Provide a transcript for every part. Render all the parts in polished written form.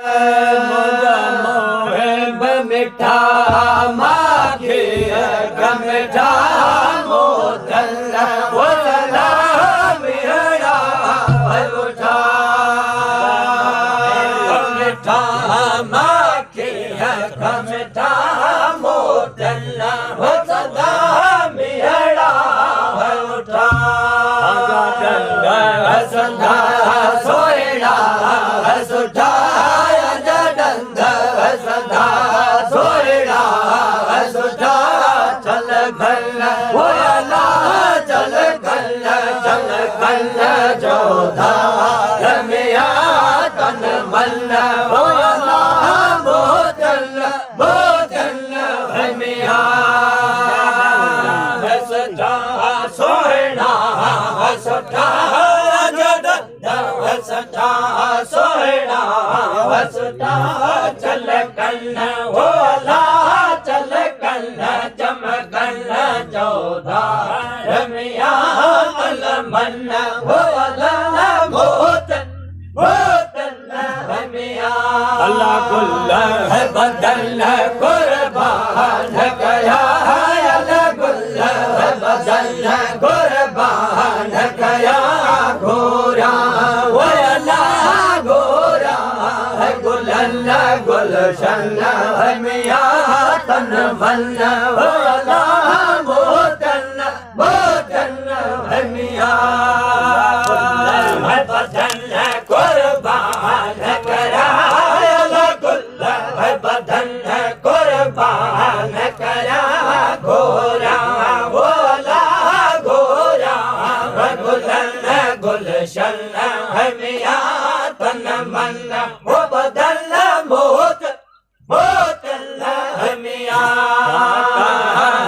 मोजा मोहे मिठा माखे मिठा मोदल वदला मिहरा उठा मिठा माखे मिठा मोदल वदला मिहरा उठा संधा सोयड़ा सुठा चल गल वला चल गल जोधा रमिया तन मन वला बोतल रमिया हसता सोहना हसता हसता सोहना हसता चल गल वला चल गल चमकल जोधा रमिया तल मन वला बोतल रमिया अल्लाह कुल्ल है बदल कुर्बान कया अल्लाह कुल्ल है बदल कुर्बान कया गोरा वला गोरा है गुलन गुलशन रमिया तन मन वला बोतन रमिया है बदल कुर्बान करा गुल्ल है बदल कुर्बान करा गोरा वला गोरा गुलन गुलशन रमिया तन मन वो बदल बोतल रमिया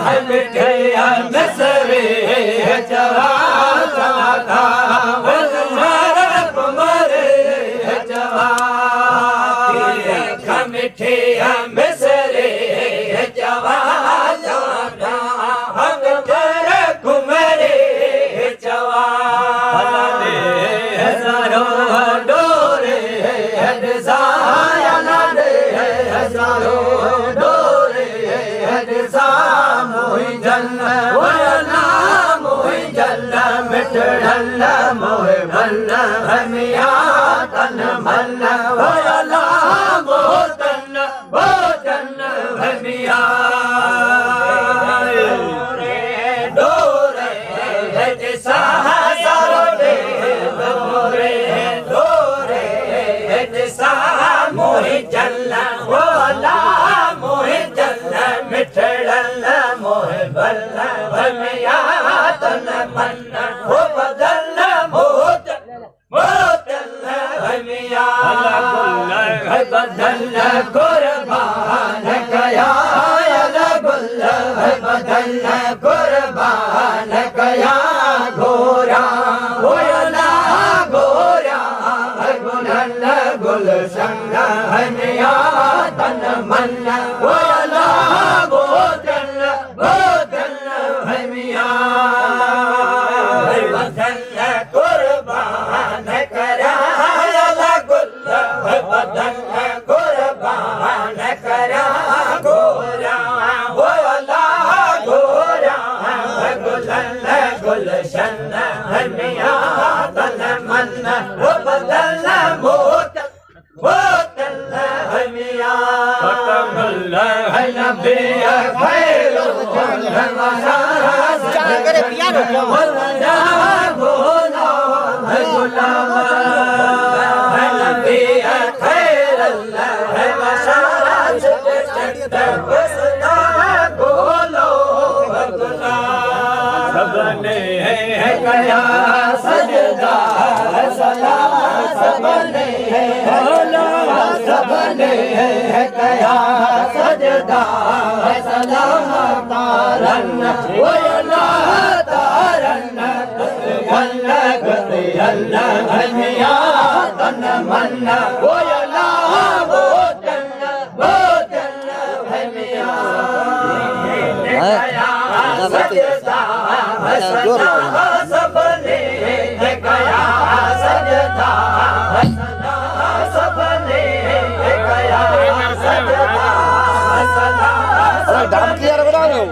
है मिठे मिसरे जवा सदा मिठे मिसरे जवा हम पर कुमरे जवा हजारों डोरे हजारों डोरे मोहि जल वला मोहि जल मिठड़ल मोहि भल रमिया तन मन वला बोतन रमिया डोरे जैसा डोरे जैसा मोहि जल वला मोहि जल मिठड़ल मोहि भल रमिया तन मन वो बदल बोतल रमिया बदल कुर्बान कया गुल बदल कुर्बान कया गोरा वला गोरा गुलन गुलशन रमिया तन मन वला बोतल रमिया बदल कुर्बान करा गुल बदल कुर्बान करा गोरा वला गोरा गुलन गुलशन रमिया तन मन वो बदल बोतल रमिया गुल है नबी खैरो करे पियानो वला गोला है गुलाम है नबी खैर है मशारा बसना गोलो बदला सबने है कया सजदा सलाम सबने है सबने है कया सजदा सलाम तारन वला तारन अल्लाह हमिया तन मन वला बोतन हमिया सजदा सबने है कया सजदा सबने धमकी यार बता दो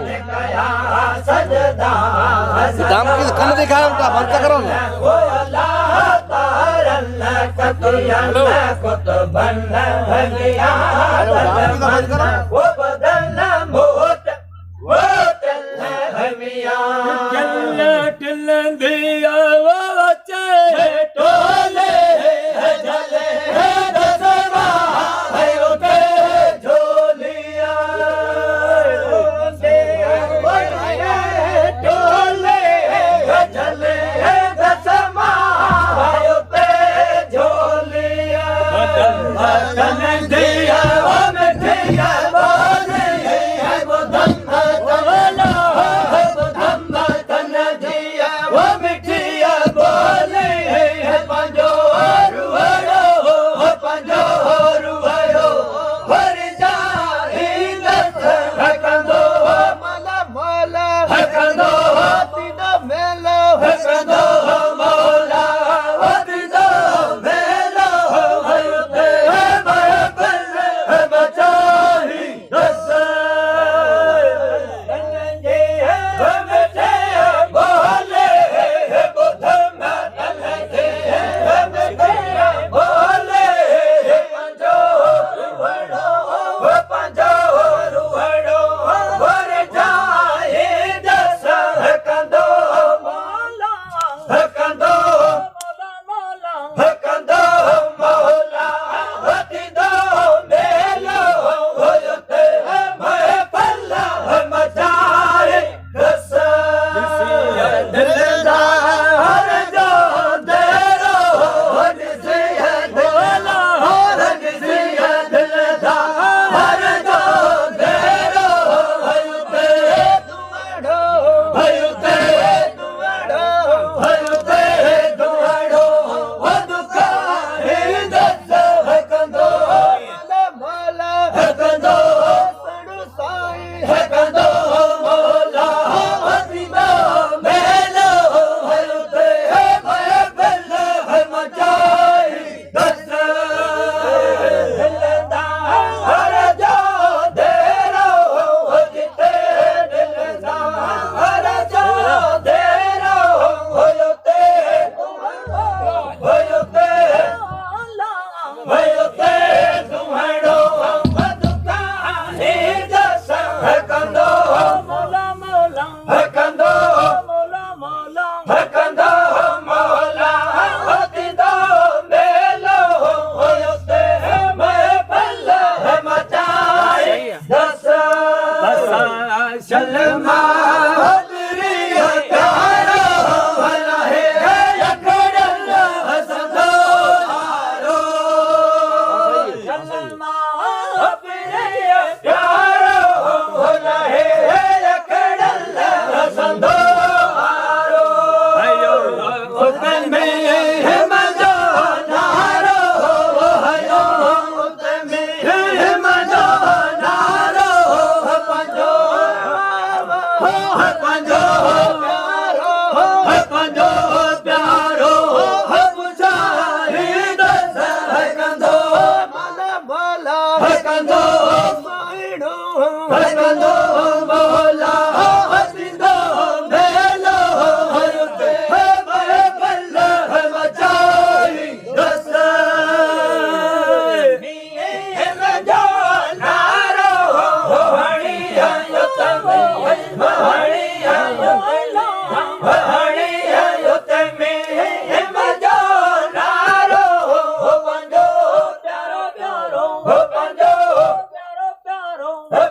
धमकी कल दिखाओ उनका बंद करो ना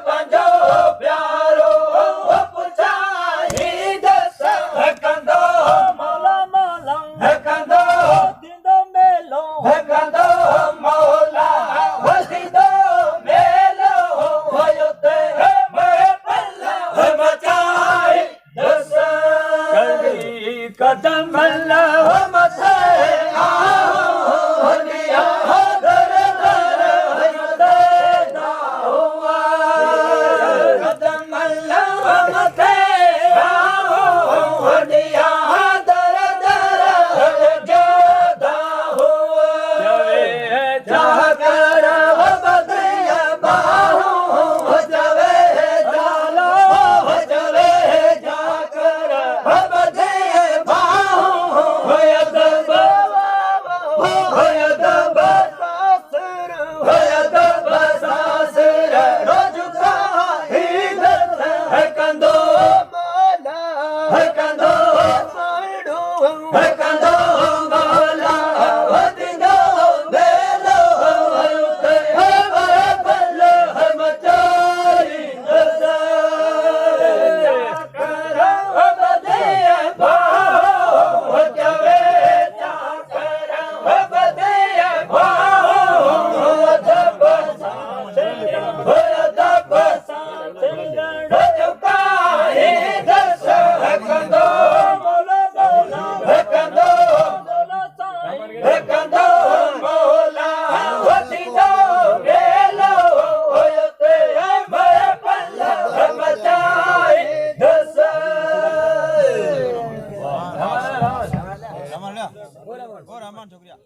पंजो प्यारो ઓ rahman છોકરિયા